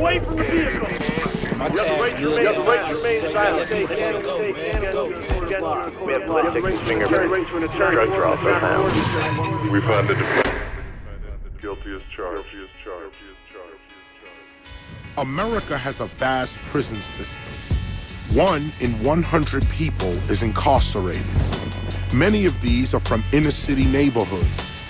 away from the vehicle. You have the right to remain silent. We have ballistic fingerprints. Drugs are also found. We find the defendant guilty as charged. America has a vast prison system. 1 in 100 people is incarcerated. Many of these are from inner-city neighborhoods.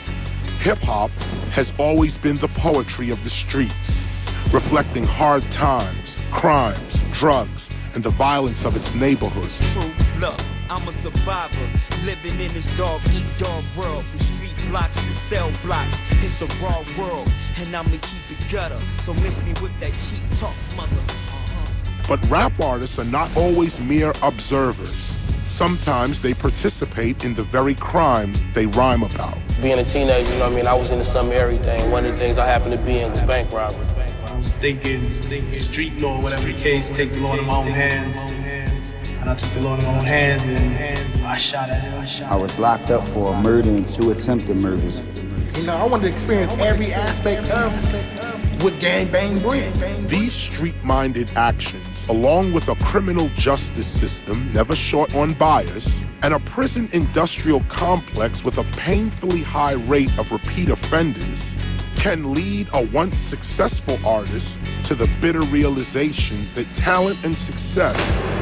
Hip-hop has always been the poetry of the streets, reflecting hard times, crimes, drugs, and the violence of its neighborhoods. Look, I'm a survivor, living in this dog-eat-dog world. From street blocks to cell blocks, it's a raw world, and I'ma keep it gutter. So miss me with that cheap talk, mother. But rap artists are not always mere observers. Sometimes they participate in the very crimes they rhyme about. Being a teenager, you know what I mean, I was into some everything. One of the things I happened to be in was bank robbery. I was thinking street law, whatever the case, take the law in my own hands. And I took the law in my own hands and I shot at him. I was locked up for a murder and 2 attempted murders. You know, I wanted to experience every aspect of what gangbang brings. These street-minded actions, along with a criminal justice system never short on bias, and a prison industrial complex with a painfully high rate of repeat offenders, can lead a once successful artist to the bitter realization that talent and success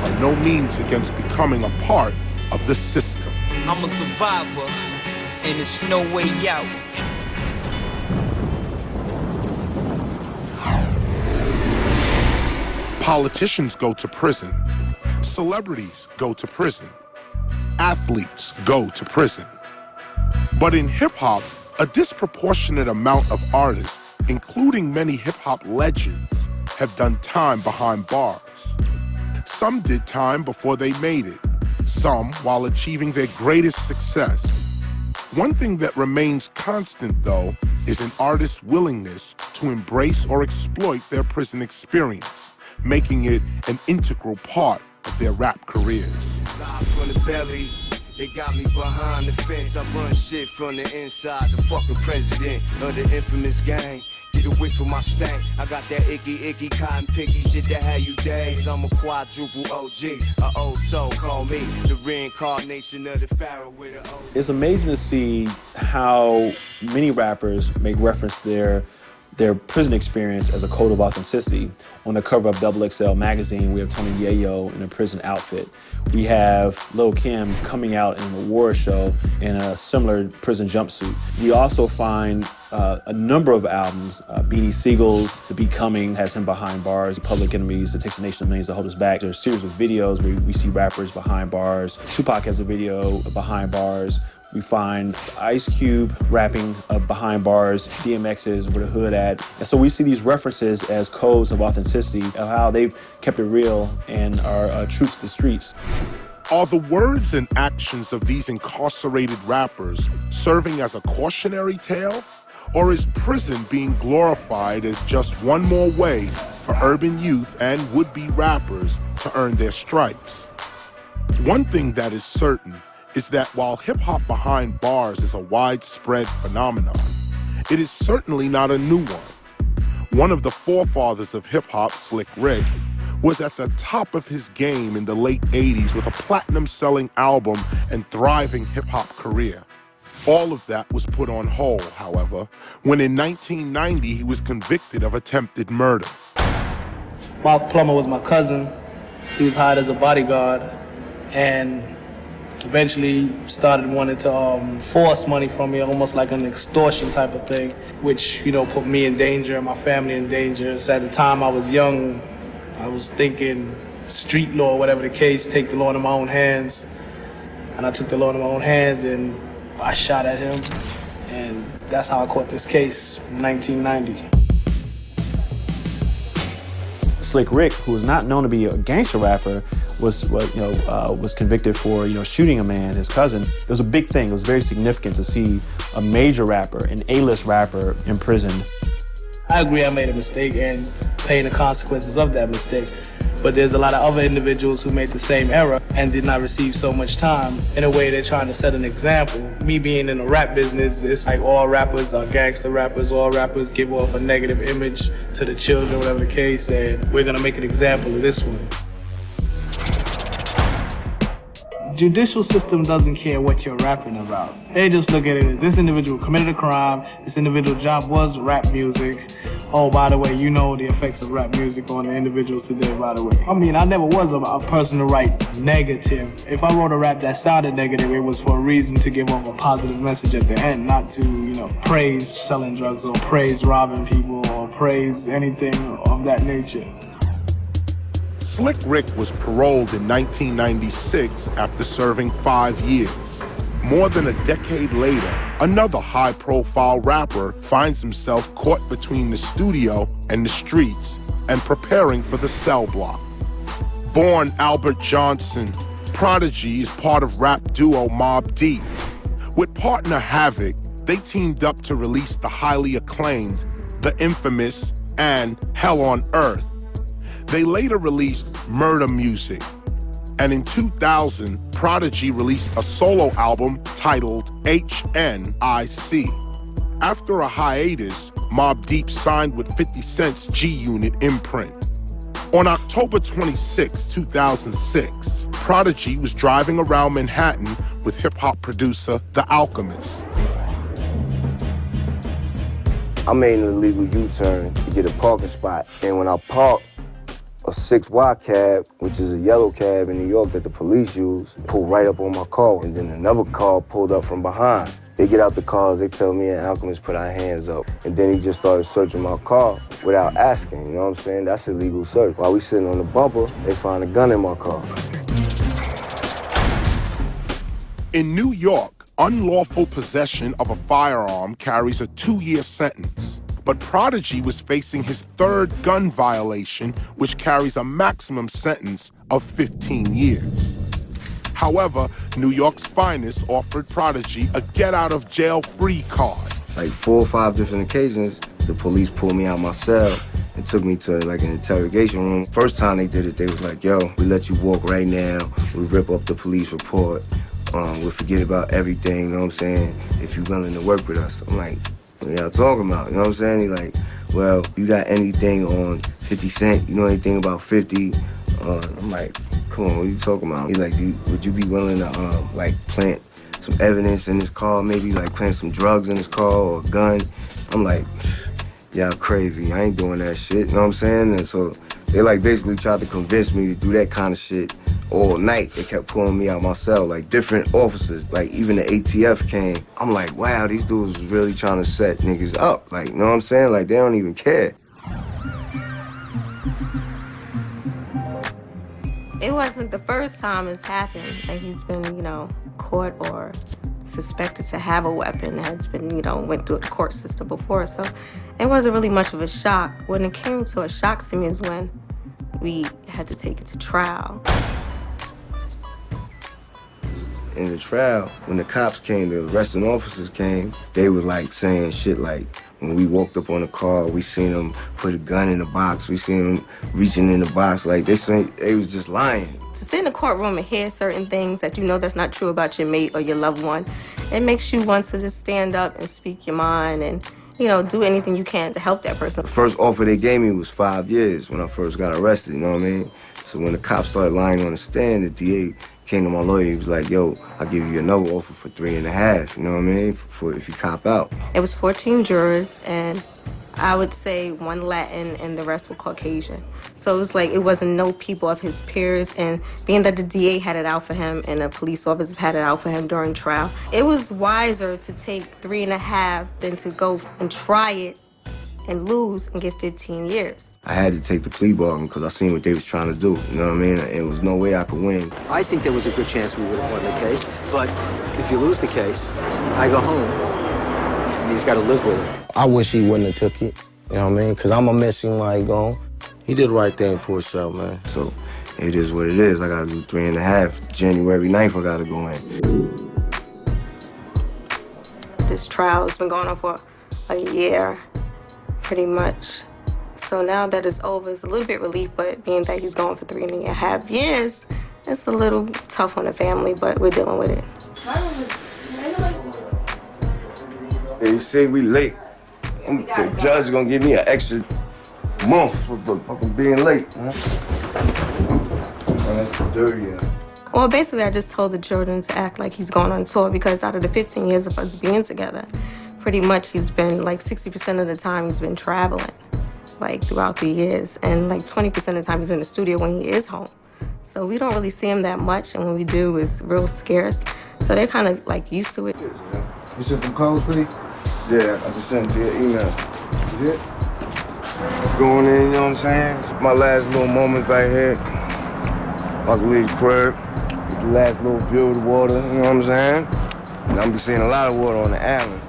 are no means against becoming a part of the system. I'm a survivor, and there's no way out. Politicians go to prison. Celebrities go to prison. Athletes go to prison. But in hip-hop, a disproportionate amount of artists, including many hip-hop legends, have done time behind bars. Some did time before they made it, some while achieving their greatest success. One thing that remains constant, though, is an artist's willingness to embrace or exploit their prison experience, making it an integral part of their rap careers. Live from the belly, they got me behind the fence. I run shit from the inside, the fucking president of the infamous gang. Get a whiff for my stank. I got that icky, cotton picky shit that had you days. I'm a quadruple OG, a old soul, call me the reincarnation of the pharaoh with an O. It's amazing to see how many rappers make reference to their prison experience as a code of authenticity. On the cover of XXL magazine, we have Tony Yayo in a prison outfit. We have Lil' Kim coming out in an award show in a similar prison jumpsuit. We also find a number of albums. Beanie Siegel's The Becoming has him behind bars. Public Enemy's It Takes a Nation of Millions to Hold Us Back. There's a series of videos where we see rappers behind bars. Tupac has a video behind bars. We find Ice Cube rapping behind bars, DMX is where the hood at. And so we see these references as codes of authenticity, of how they've kept it real and are true to the streets. Are the words and actions of these incarcerated rappers serving as a cautionary tale? Or is prison being glorified as just one more way for urban youth and would-be rappers to earn their stripes? One thing that is certain is that while hip-hop behind bars is a widespread phenomenon, it is certainly not a new one. One of the forefathers of hip-hop, Slick Rick, was at the top of his game in the late 80s with a platinum-selling album and thriving hip-hop career. All of that was put on hold, however, when in 1990 he was convicted of attempted murder. Mark Plummer was my cousin. He was hired as a bodyguard and eventually started wanting to force money from me, almost like an extortion type of thing, which, you know, put me in danger and my family in danger. So at the time I was young, I was thinking street law, whatever the case, take the law into my own hands. And I took the law into my own hands and I shot at him. And that's how I caught this case in 1990. Slick Rick, who was not known to be a gangster rapper, was convicted for shooting a man, his cousin. It was a big thing. It was very significant to see a major rapper, an A-list rapper, in prison. I agree I made a mistake and paying the consequences of that mistake. But there's a lot of other individuals who made the same error and did not receive so much time. In a way, they're trying to set an example. Me being in the rap business, it's like all rappers are gangster rappers, all rappers give off a negative image to the children, whatever the case, and we're gonna make an example of this one. Judicial system doesn't care what you're rapping about. They just look at it as this individual committed a crime, this individual job was rap music. Oh, by the way, you know the effects of rap music on the individuals today, by the way. I mean, I never was a person to write negative. If I wrote a rap that sounded negative, it was for a reason to give off a positive message at the end, not to, praise selling drugs or praise robbing people or praise anything of that nature. Slick Rick was paroled in 1996 after serving 5 years. More than a decade later, another high-profile rapper finds himself caught between the studio and the streets and preparing for the cell block. Born Albert Johnson, Prodigy is part of rap duo Mobb Deep. With partner Havoc, they teamed up to release the highly acclaimed, the infamous, and Hell on Earth. They later released Murder Music, and in 2000, Prodigy released a solo album titled HNIC. After a hiatus, Mobb Deep signed with 50 Cent's G-Unit imprint. On October 26, 2006, Prodigy was driving around Manhattan with hip-hop producer The Alchemist. I made an illegal U-turn to get a parking spot, and when I parked, a 6Y cab, which is a yellow cab in New York that the police use, pulled right up on my car. And then another car pulled up from behind. They get out the cars, they tell me and Alchemist put our hands up. And then he just started searching my car without asking, you know what I'm saying? That's illegal search. While we sitting on the bumper, they find a gun in my car. In New York, unlawful possession of a firearm carries a 2-year sentence. But Prodigy was facing his 3rd gun violation, which carries a maximum sentence of 15 years. However, New York's finest offered Prodigy a get-out-of-jail-free card. Like 4 or 5 different occasions, the police pulled me out my cell and took me to like an interrogation room. First time they did it, they was like, yo, we let you walk right now. We rip up the police report. We'll forget about everything, you know what I'm saying, if you're willing to work with us. I'm like, what y'all talking about? You know what I'm saying? He like, well, you got anything on 50 Cent? You know anything about 50? I'm like, come on, what are you talking about? He like, would you be willing to plant some evidence in his car? Maybe like plant some drugs in his car or a gun? I'm like, y'all crazy. I ain't doing that shit. You know what I'm saying? And so they like basically tried to convince me to do that kind of shit. All night, they kept pulling me out my cell, like different officers, like even the ATF came. I'm like, wow, these dudes was really trying to set niggas up. Like, you know what I'm saying? Like, they don't even care. It wasn't the first time it's happened that he's been, caught or suspected to have a weapon, has been, went through the court system before. So it wasn't really much of a shock. When it came to a shock to me is when we had to take it to trial. In the trial, when the cops came, the arresting officers came, they was like saying shit like, when we walked up on the car, we seen them put a gun in the box, we seen them reaching in the box, like they was just lying. To sit in a courtroom and hear certain things that you know that's not true about your mate or your loved one, it makes you want to just stand up and speak your mind and, do anything you can to help that person. The first offer they gave me was 5 years when I first got arrested, you know what I mean? So when the cops started lying on the stand, the DA came to my lawyer, he was like, yo, I'll give you another offer for 3.5, you know what I mean, for if you cop out. It was 14 jurors, and I would say 1 Latin and the rest were Caucasian. So it was like, it wasn't no people of his peers, and being that the DA had it out for him and the police officers had it out for him during trial, it was wiser to take 3.5 than to go and try it and lose and get 15 years. I had to take the plea bargain because I seen what they was trying to do, you know what I mean? It was no way I could win. I think there was a good chance we would have won the case, but if you lose the case, I go home, and he's got to live with it. I wish he wouldn't have took it, you know what I mean? Because I'm going to miss him while he gone. He did the right thing for himself, man. So it is what it is. I got to do 3.5. January 9th, I got to go in. This trial has been going on for a year, pretty much. So So now that it's over, it's a little bit relief, but being that he's gone for 3.5 years, it's a little tough on the family, but we're dealing with it. Yeah, you see, we late. The judge gonna give me an extra month for fucking being late, huh? Oh, that's dirty, yeah. Well, basically, I just told the children to act like he's going on tour because out of the 15 years of us being together, pretty much he's been like 60% of the time he's been traveling, like throughout the years, and like 20% of the time he's in the studio when he is home. So we don't really see him that much, and when we do, it's real scarce. So they're kind of like used to it. You sent them codes, P? Yeah, I just sent it to your email. You did? Going in, you know what I'm saying? It's my last little moment right here. I can leave the crib, get the last little view of the water, you know what I'm saying? And I'm be seeing a lot of water on the island.